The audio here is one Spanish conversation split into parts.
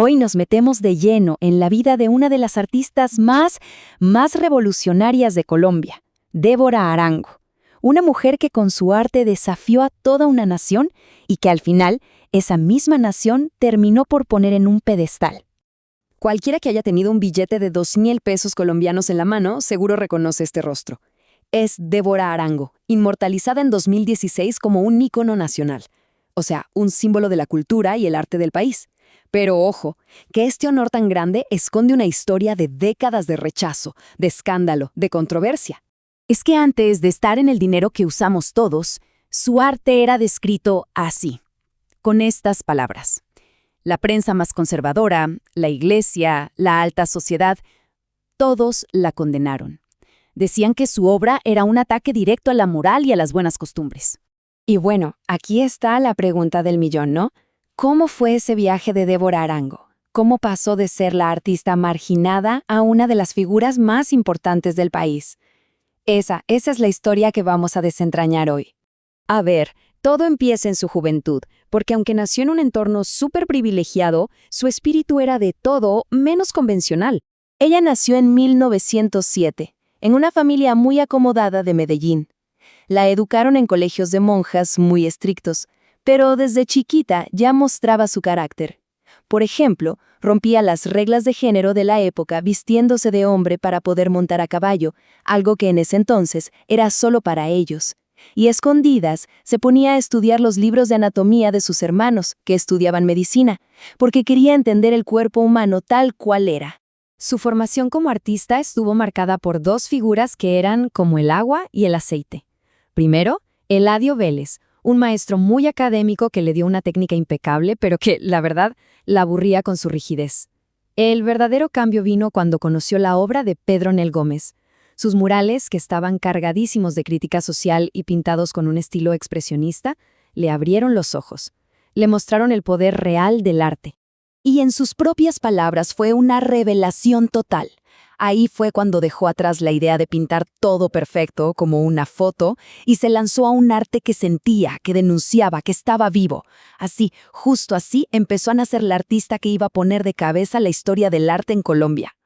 Hoy nos metemos de lleno en la vida de una de las artistas más revolucionarias de Colombia, Débora Arango, una mujer que con su arte desafió a toda una nación y que al final esa misma nación terminó por poner en un pedestal. Cualquiera que haya tenido un billete de 2,000 pesos colombianos en la mano seguro reconoce este rostro. Es Débora Arango, inmortalizada en 2016 como un ícono nacional, o sea, un símbolo de la cultura y el arte del país. Pero ojo, que este honor tan grande esconde una historia de décadas de rechazo, de escándalo, de controversia. Es que antes de estar en el dinero que usamos todos, su arte era descrito así, con estas palabras. La prensa más conservadora, la iglesia, la alta sociedad, todos la condenaron. Decían que su obra era un ataque directo a la moral y a las buenas costumbres. Y bueno, aquí está la pregunta del millón, ¿no? ¿Cómo fue ese viaje de Débora Arango? ¿Cómo pasó de ser la artista marginada a una de las figuras más importantes del país? Esa es la historia que vamos a desentrañar hoy. A ver, todo empieza en su juventud, porque aunque nació en un entorno súper privilegiado, su espíritu era de todo menos convencional. Ella nació en 1907, en una familia muy acomodada de Medellín. La educaron en colegios de monjas muy estrictos, pero desde chiquita ya mostraba su carácter. Por ejemplo, rompía las reglas de género de la época vistiéndose de hombre para poder montar a caballo, algo que en ese entonces era solo para ellos. Y a escondidas se ponía a estudiar los libros de anatomía de sus hermanos, que estudiaban medicina, porque quería entender el cuerpo humano tal cual era. Su formación como artista estuvo marcada por dos figuras que eran como el agua y el aceite. Primero, Eladio Vélez, un maestro muy académico que le dio una técnica impecable, pero que, la verdad, la aburría con su rigidez. El verdadero cambio vino cuando conoció la obra de Pedro Nel Gómez. Sus murales, que estaban cargadísimos de crítica social y pintados con un estilo expresionista, le abrieron los ojos. Le mostraron el poder real del arte. Y en sus propias palabras fue una revelación total. Ahí fue cuando dejó atrás la idea de pintar todo perfecto como una foto y se lanzó a un arte que sentía, que denunciaba, que estaba vivo. Así, justo así, empezó a nacer la artista que iba a poner de cabeza la historia del arte en Colombia.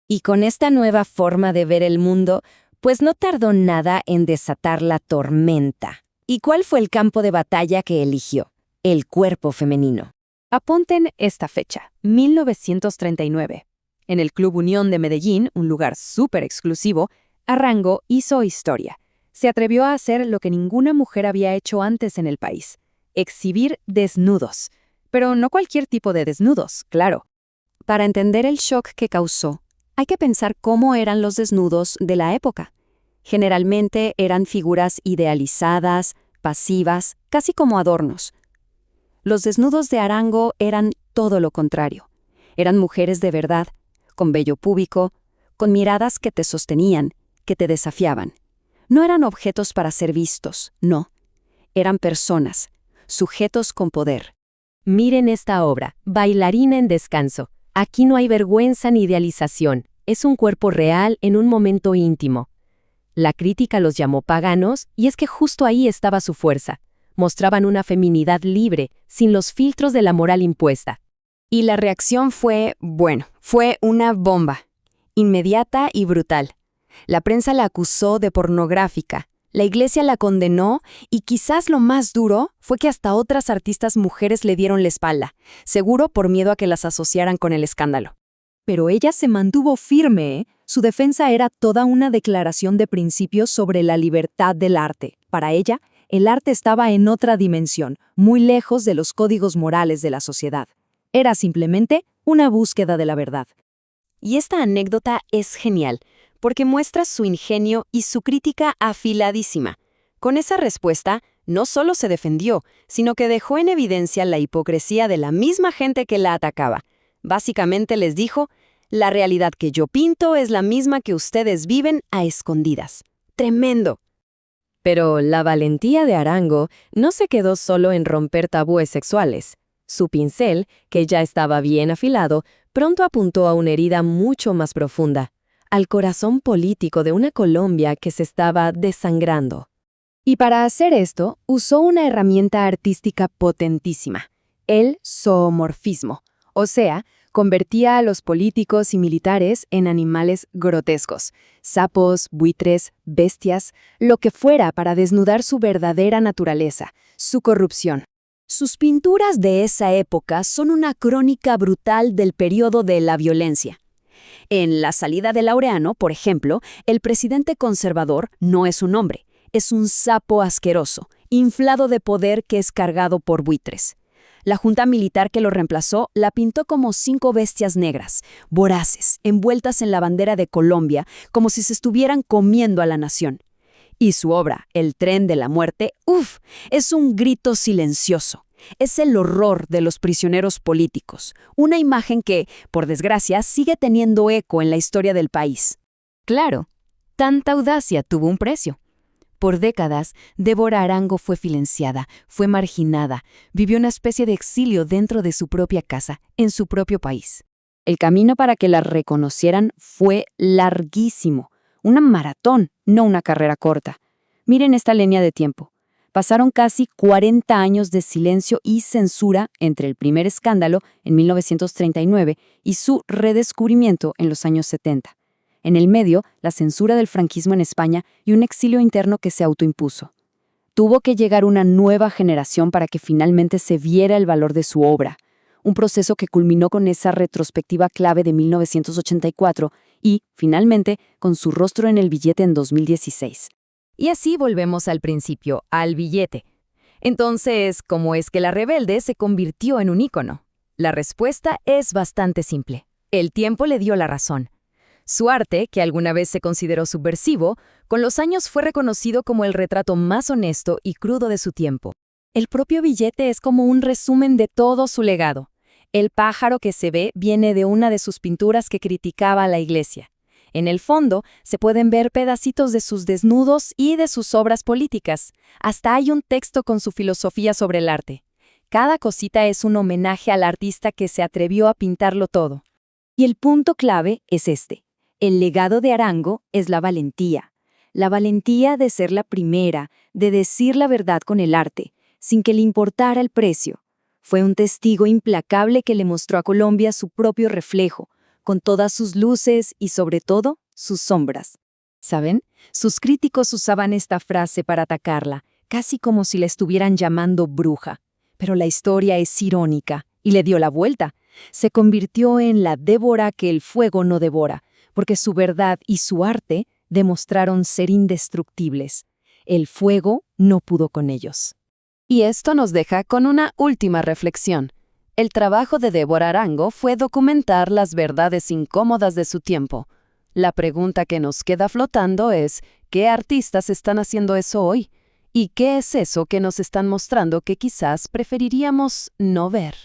Y con esta nueva forma de ver el mundo, pues no tardó nada en desatar la tormenta. ¿Y cuál fue el campo de batalla que eligió? El cuerpo femenino. Apunten esta fecha, 1939. En el Club Unión de Medellín, un lugar súper exclusivo, Arango hizo historia. Se atrevió a hacer lo que ninguna mujer había hecho antes en el país: exhibir desnudos. Pero no cualquier tipo de desnudos, claro. Para entender el shock que causó, hay que pensar cómo eran los desnudos de la época. Generalmente eran figuras idealizadas, pasivas, casi como adornos. Los desnudos de Arango eran todo lo contrario. Eran mujeres de verdad, con vello púbico, con miradas que te sostenían, que te desafiaban. No eran objetos para ser vistos, no. Eran personas, sujetos con poder. Miren esta obra, Bailarina en descanso. Aquí no hay vergüenza ni idealización. Es un cuerpo real en un momento íntimo. La crítica los llamó paganos, y es que justo ahí estaba su fuerza. Mostraban una feminidad libre, sin los filtros de la moral impuesta. Y la reacción fue una bomba. Inmediata y brutal. La prensa la acusó de pornográfica, la iglesia la condenó y quizás lo más duro fue que hasta otras artistas mujeres le dieron la espalda, seguro por miedo a que las asociaran con el escándalo. Pero ella se mantuvo firme, ¿eh? Su defensa era toda una declaración de principios sobre la libertad del arte. Para ella, el arte estaba en otra dimensión, muy lejos de los códigos morales de la sociedad. Era simplemente una búsqueda de la verdad. Y esta anécdota es genial, porque muestra su ingenio y su crítica afiladísima. Con esa respuesta, no solo se defendió, sino que dejó en evidencia la hipocresía de la misma gente que la atacaba. Básicamente les dijo: la realidad que yo pinto es la misma que ustedes viven a escondidas. ¡Tremendo! Pero la valentía de Arango no se quedó solo en romper tabúes sexuales. Su pincel, que ya estaba bien afilado, pronto apuntó a una herida mucho más profunda, al corazón político de una Colombia que se estaba desangrando. Y para hacer esto, usó una herramienta artística potentísima: el zoomorfismo, o sea, Convertía a los políticos y militares en animales grotescos, sapos, buitres, bestias, lo que fuera para desnudar su verdadera naturaleza, su corrupción. Sus pinturas de esa época son una crónica brutal del periodo de la violencia. En La salida de Laureano, por ejemplo, el presidente conservador no es un hombre, es un sapo asqueroso, inflado de poder que es cargado por buitres. La junta militar que lo reemplazó la pintó como 5 bestias negras, voraces, envueltas en la bandera de Colombia, como si se estuvieran comiendo a la nación. Y su obra, El tren de la muerte, es un grito silencioso. Es el horror de los prisioneros políticos, una imagen que, por desgracia, sigue teniendo eco en la historia del país. Claro, tanta audacia tuvo un precio. Por décadas, Débora Arango fue silenciada, fue marginada, vivió una especie de exilio dentro de su propia casa, en su propio país. El camino para que la reconocieran fue larguísimo, una maratón, no una carrera corta. Miren esta línea de tiempo. Pasaron casi 40 años de silencio y censura entre el primer escándalo, en 1939, y su redescubrimiento en los años 70. En el medio, la censura del franquismo en España y un exilio interno que se autoimpuso. Tuvo que llegar una nueva generación para que finalmente se viera el valor de su obra, un proceso que culminó con esa retrospectiva clave de 1984 y, finalmente, con su rostro en el billete en 2016. Y así volvemos al principio, al billete. Entonces, ¿cómo es que La Rebelde se convirtió en un ícono? La respuesta es bastante simple. El tiempo le dio la razón. Su arte, que alguna vez se consideró subversivo, con los años fue reconocido como el retrato más honesto y crudo de su tiempo. El propio billete es como un resumen de todo su legado. El pájaro que se ve viene de una de sus pinturas que criticaba a la Iglesia. En el fondo se pueden ver pedacitos de sus desnudos y de sus obras políticas. Hasta hay un texto con su filosofía sobre el arte. Cada cosita es un homenaje al artista que se atrevió a pintarlo todo. Y el punto clave es este. El legado de Arango es la valentía de ser la primera, de decir la verdad con el arte, sin que le importara el precio. Fue un testigo implacable que le mostró a Colombia su propio reflejo, con todas sus luces y, sobre todo, sus sombras. ¿Saben? Sus críticos usaban esta frase para atacarla, casi como si la estuvieran llamando bruja. Pero la historia es irónica, y le dio la vuelta. Se convirtió en la Débora que el fuego no devora, porque su verdad y su arte demostraron ser indestructibles. El fuego no pudo con ellos. Y esto nos deja con una última reflexión. El trabajo de Débora Arango fue documentar las verdades incómodas de su tiempo. La pregunta que nos queda flotando es, ¿qué artistas están haciendo eso hoy? ¿Y qué es eso que nos están mostrando que quizás preferiríamos no ver?